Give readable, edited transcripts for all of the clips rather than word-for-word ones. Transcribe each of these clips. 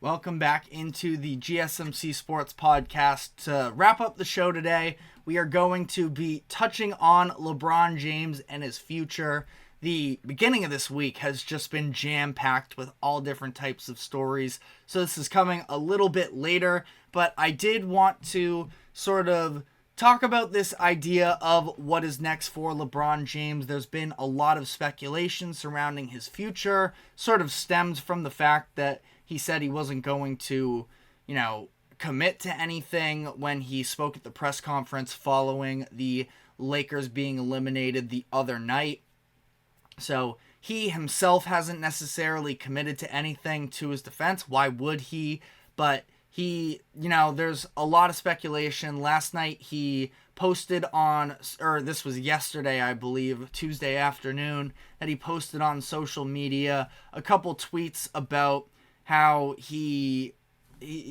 Welcome back into the GSMC Sports Podcast. To wrap up the show today, we are going to be touching on LeBron James and his future. The beginning of this week has just been jam-packed with all different types of stories, so this is coming a little bit later, but I did want to sort of talk about this idea of what is next for LeBron James. There's been a lot of speculation surrounding his future, sort of stems from the fact that he said he wasn't going to, commit to anything when he spoke at the press conference following the Lakers being eliminated the other night. So he himself hasn't necessarily committed to anything to his defense. Why would he? But he, there's a lot of speculation. Last night he posted this was yesterday, I believe, Tuesday afternoon, that he posted on social media a couple tweets about how he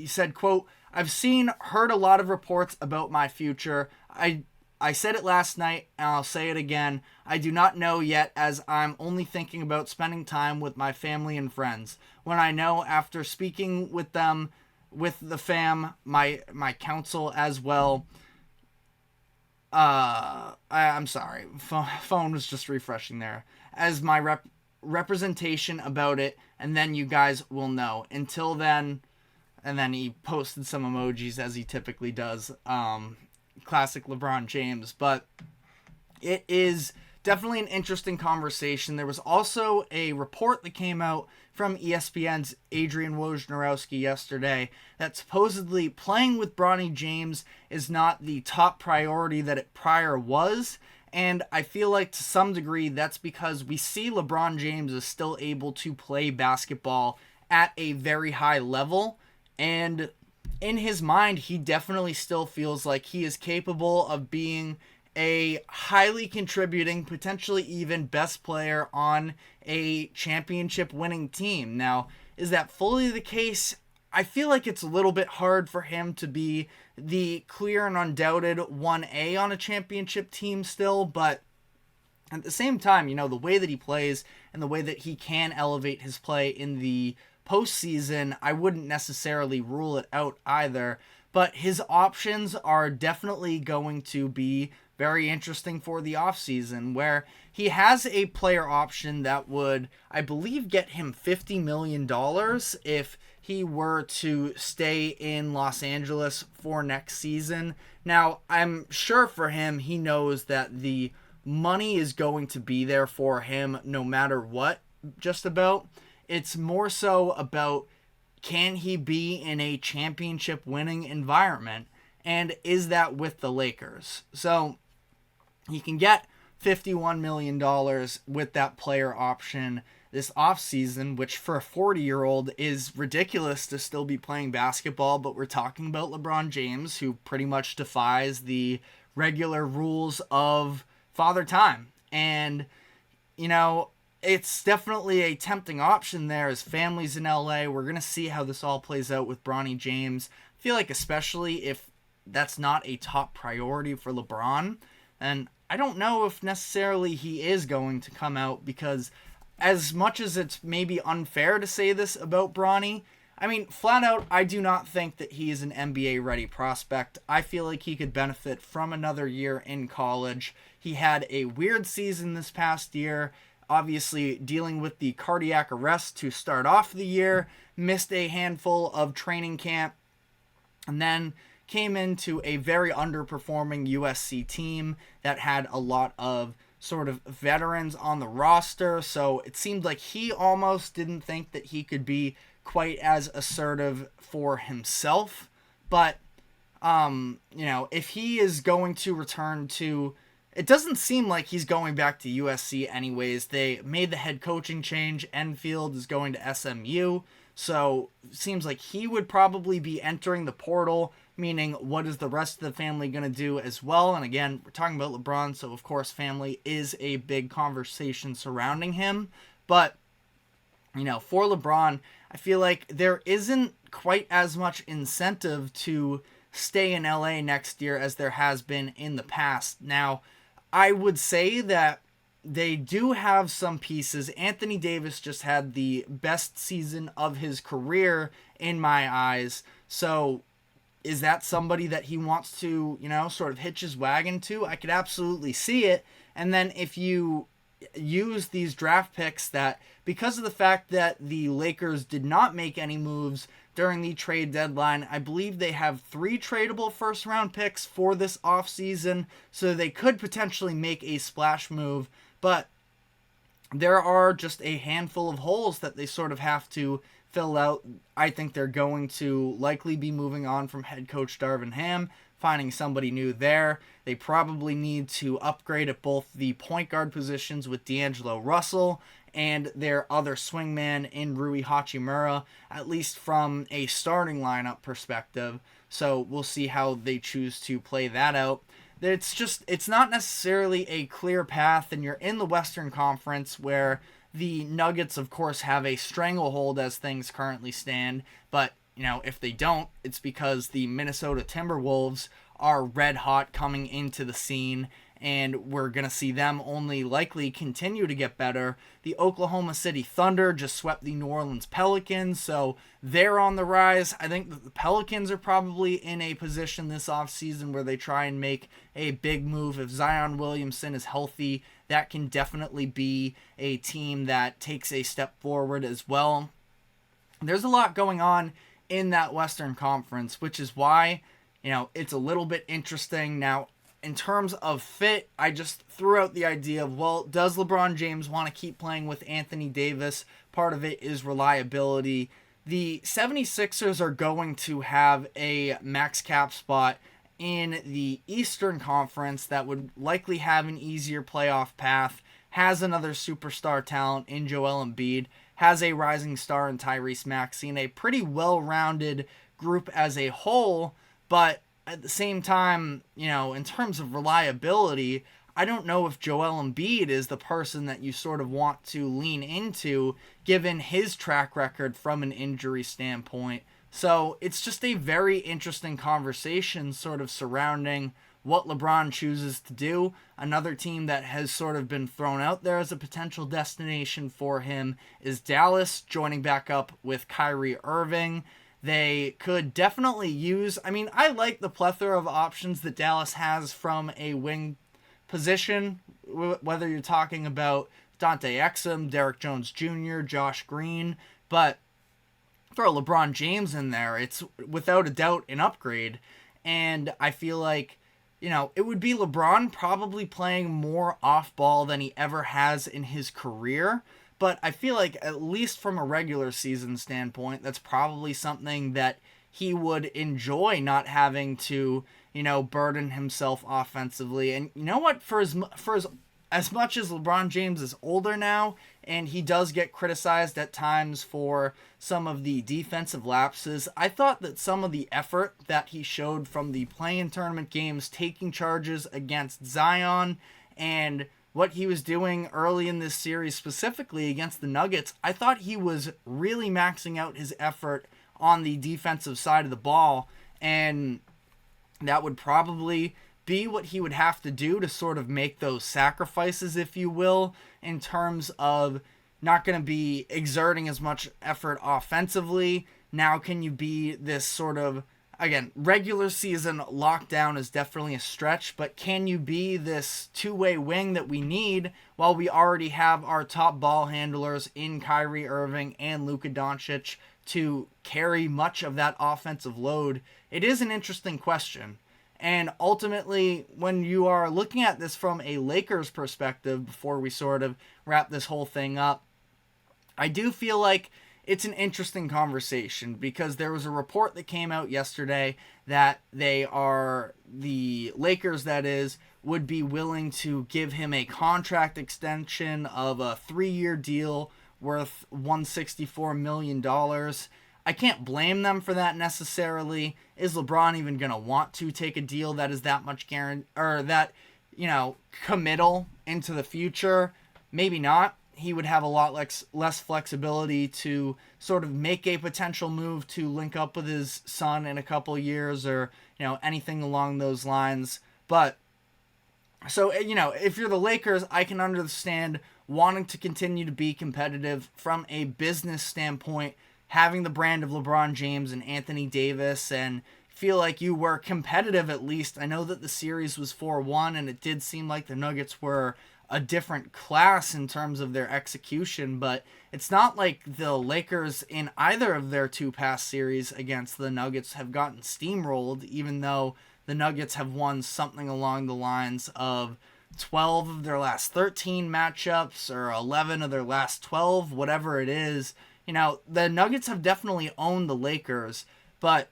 said, quote, "I've heard a lot of reports about my future. I said it last night, and I'll say it again. I do not know yet, as I'm only thinking about spending time with my family and friends. When I know, after speaking with them, with the fam, my counsel as well." I'm sorry. Phone was just refreshing there. "As my representation about it, and then you guys will know. Until then," and then he posted some emojis as he typically does. Classic LeBron James. But it is definitely an interesting conversation. There was also a report that came out from ESPN's Adrian Wojnarowski yesterday that supposedly playing with Bronny James is not the top priority that it prior was. And I feel like to some degree that's because we see LeBron James is still able to play basketball at a very high level. And in his mind, he definitely still feels like he is capable of being a highly contributing, potentially even best player on a championship winning team. Now, is that fully the case? I feel like it's a little bit hard for him to be the clear and undoubted 1A on a championship team still, but at the same time, the way that he plays and the way that he can elevate his play in the postseason, I wouldn't necessarily rule it out either. But his options are definitely going to be very interesting for the offseason, where he has a player option that would, I believe, get him $50 million if he were to stay in Los Angeles for next season. Now, I'm sure for him, he knows that the money is going to be there for him no matter what, just about. It's more so about, can he be in a championship winning environment, and is that with the Lakers? So he can get $51 million with that player option this offseason, which for a 40-year-old is ridiculous to still be playing basketball, but we're talking about LeBron James, who pretty much defies the regular rules of Father Time. And, it's definitely a tempting option there. His family's in LA. We're going to see how this all plays out with Bronny James. I feel like especially if that's not a top priority for LeBron, and I don't know if necessarily he is going to come out, because as much as it's maybe unfair to say this about Bronny, flat out, I do not think that he is an NBA-ready prospect. I feel like he could benefit from another year in college. He had a weird season this past year, obviously dealing with the cardiac arrest to start off the year, missed a handful of training camp, and then came into a very underperforming USC team that had a lot of sort of veterans on the roster, so it seemed like he almost didn't think that he could be quite as assertive for himself. But, if he is going to return to, it doesn't seem like he's going back to USC anyways. They made the head coaching change. Enfield is going to SMU. So it seems like he would probably be entering the portal, meaning what is the rest of the family going to do as well? And again, we're talking about LeBron, so of course family is a big conversation surrounding him. But, for LeBron, I feel like there isn't quite as much incentive to stay in LA next year as there has been in the past. Now, I would say that they do have some pieces. Anthony Davis just had the best season of his career in my eyes. So is that somebody that he wants to, sort of hitch his wagon to? I could absolutely see it. And then if you use these draft picks that, because of the fact that the Lakers did not make any moves during the trade deadline, I believe they have 3 tradable first round picks for this offseason, so they could potentially make a splash move, but there are just a handful of holes that they sort of have to fill out. I think they're going to likely be moving on from head coach Darvin Ham, finding somebody new there. They probably need to upgrade at both the point guard positions with D'Angelo Russell and their other swingman in Rui Hachimura, at least from a starting lineup perspective. So we'll see how they choose to play that out. It's not necessarily a clear path, and you're in the Western Conference where the Nuggets, of course, have a stranglehold as things currently stand, but if they don't, it's because the Minnesota Timberwolves are red hot coming into the scene, and we're going to see them only likely continue to get better. The Oklahoma City Thunder just swept the New Orleans Pelicans, so they're on the rise. I think that the Pelicans are probably in a position this offseason where they try and make a big move. If Zion Williamson is healthy, that can definitely be a team that takes a step forward as well. There's a lot going on in that Western Conference, which is why, it's a little bit interesting. Now, in terms of fit, I just threw out the idea of, well, does LeBron James want to keep playing with Anthony Davis? Part of it is reliability. The 76ers are going to have a max cap spot in the Eastern Conference that would likely have an easier playoff path, has another superstar talent in Joel Embiid, has a rising star in Tyrese Maxey, and a pretty well-rounded group as a whole, but at the same time, in terms of reliability, I don't know if Joel Embiid is the person that you sort of want to lean into, given his track record from an injury standpoint. So it's just a very interesting conversation sort of surrounding what LeBron chooses to do. Another team that has sort of been thrown out there as a potential destination for him is Dallas, joining back up with Kyrie Irving. They could definitely use, I like the plethora of options that Dallas has from a wing position, whether you're talking about Dante Exum, Derek Jones Jr., Josh Green, but throw LeBron James in there, it's without a doubt an upgrade. And I feel like, it would be LeBron probably playing more off ball than he ever has in his career. But I feel like, at least from a regular season standpoint, that's probably something that he would enjoy, not having to, burden himself offensively. And you know what? For as much as LeBron James is older now, and he does get criticized at times for some of the defensive lapses, I thought that some of the effort that he showed from the play-in tournament games, taking charges against Zion, and what he was doing early in this series, specifically against the Nuggets, I thought he was really maxing out his effort on the defensive side of the ball, and that would probably be what he would have to do to sort of make those sacrifices, if you will, in terms of not going to be exerting as much effort offensively. Now, can you be this sort of, again, regular season lockdown is definitely a stretch, but can you be this two-way wing that we need while we already have our top ball handlers in Kyrie Irving and Luka Doncic to carry much of that offensive load? It is an interesting question. And ultimately, when you are looking at this from a Lakers perspective, before we sort of wrap this whole thing up, I do feel like it's an interesting conversation, because there was a report that came out yesterday that the Lakers, that is, would be willing to give him a contract extension of a 3-year deal worth $164 million. I can't blame them for that necessarily. Is LeBron even going to want to take a deal that is that much committal into the future? Maybe not. He would have a lot less flexibility to sort of make a potential move to link up with his son in a couple years, or, anything along those lines. But, so, if you're the Lakers, I can understand wanting to continue to be competitive from a business standpoint, having the brand of LeBron James and Anthony Davis and feel like you were competitive at least. I know that the series was 4-1 and it did seem like the Nuggets were a different class in terms of their execution, but it's not like the Lakers in either of their two past series against the Nuggets have gotten steamrolled, even though the Nuggets have won something along the lines of 12 of their last 13 matchups or 11 of their last 12, whatever it is. You know, the Nuggets have definitely owned the Lakers, but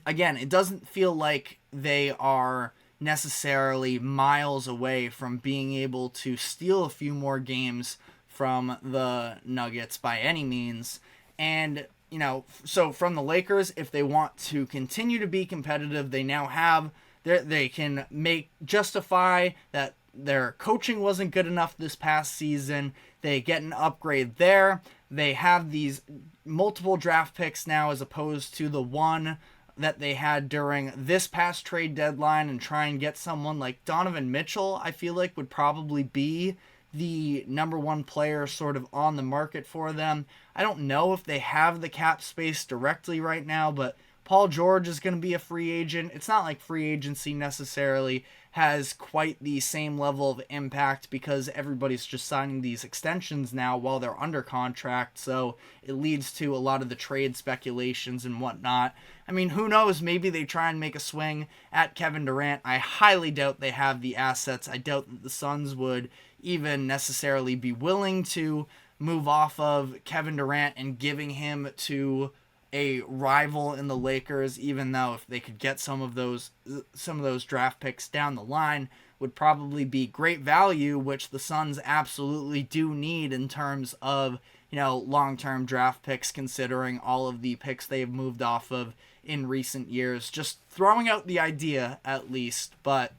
again, it doesn't feel like they are necessarily miles away from being able to steal a few more games from the Nuggets by any means. And, you know, so from the Lakers, if they want to continue to be competitive, they now have, they can justify that their coaching wasn't good enough this past season. They get an upgrade there. They have these multiple draft picks now as opposed to the one that they had during this past trade deadline, and try and get someone like Donovan Mitchell, I feel like would probably be the number one player sort of on the market for them. I don't know if they have the cap space directly right now, but Paul George is going to be a free agent. It's not like free agency necessarily has quite the same level of impact because everybody's just signing these extensions now while they're under contract, so it leads to a lot of the trade speculations and whatnot. I mean, who knows? Maybe they try and make a swing at Kevin Durant. I highly doubt they have the assets. I doubt that the Suns would even necessarily be willing to move off of Kevin Durant and giving him to a rival in the Lakers, even though if they could get some of those draft picks down the line, would probably be great value, which the Suns absolutely do need in terms of, you know, long-term draft picks, considering all of the picks they've moved off of in recent years. Just throwing out the idea at least, but,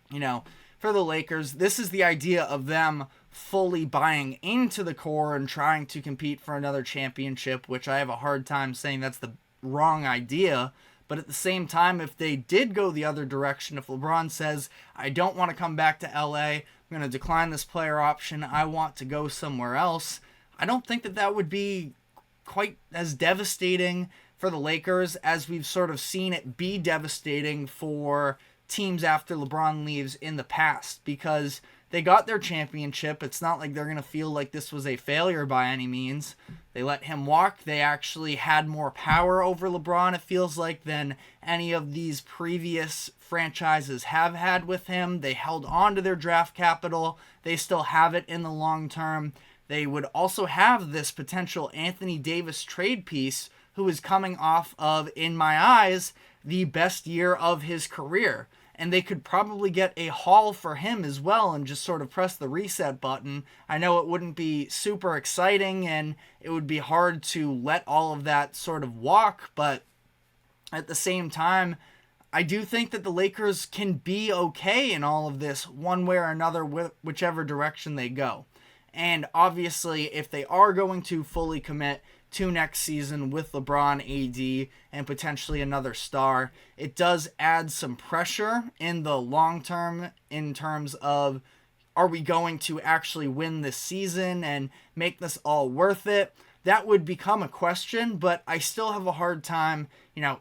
you know, for the Lakers, this is the idea of them fully buying into the core and trying to compete for another championship, which I have a hard time saying that's the wrong idea. But at the same time, if they did go the other direction, if LeBron says, I don't want to come back to LA, I'm going to decline this player option, I want to go somewhere else, I don't think that that would be quite as devastating for the Lakers as we've sort of seen it be devastating for teams after LeBron leaves in the past, because they got their championship. It's not like they're going to feel like this was a failure by any means. They let him walk. They actually had more power over LeBron, it feels like, than any of these previous franchises have had with him. They held on to their draft capital. They still have it in the long term. They would also have this potential Anthony Davis trade piece, who is coming off of, in my eyes, the best year of his career. And they could probably get a haul for him as well and just sort of press the reset button. I know it wouldn't be super exciting and it would be hard to let all of that sort of walk, but at the same time, I do think that the Lakers can be okay in all of this one way or another, whichever direction they go. And obviously, if they are going to fully commit to next season with LeBron, AD, and potentially another star, it does add some pressure in the long term in terms of, are we going to actually win this season and make this all worth it? That would become a question, but I still have a hard time,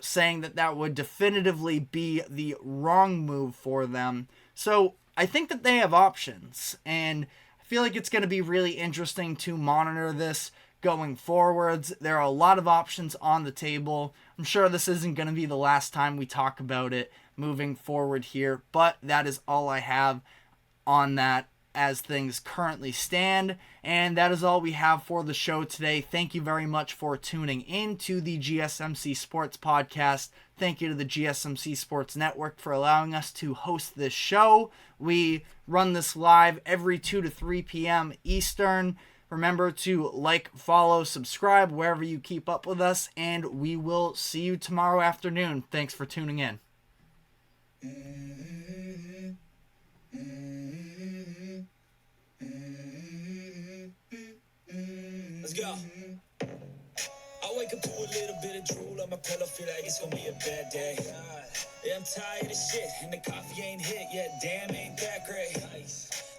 saying that that would definitively be the wrong move for them. So I think that they have options, and I feel like it's going to be really interesting to monitor this going forwards. There are a lot of options on the table. I'm sure this isn't going to be the last time we talk about it moving forward here, but that is all I have on that as things currently stand. And that is all we have for the show today. Thank you very much for tuning in to the GSMC Sports Podcast. Thank you to the GSMC Sports Network for allowing us to host this show. We run this live every 2 to 3 p.m. Eastern. Remember to like, follow, subscribe wherever you keep up with us, and we will see you tomorrow afternoon. Thanks for tuning in. Let's go. I wake up to a little bit of drool on my pillow, feel like it's gonna be a bad day. Yeah, I'm tired of shit, and the coffee ain't hit yet. Damn, ain't that great. Nice.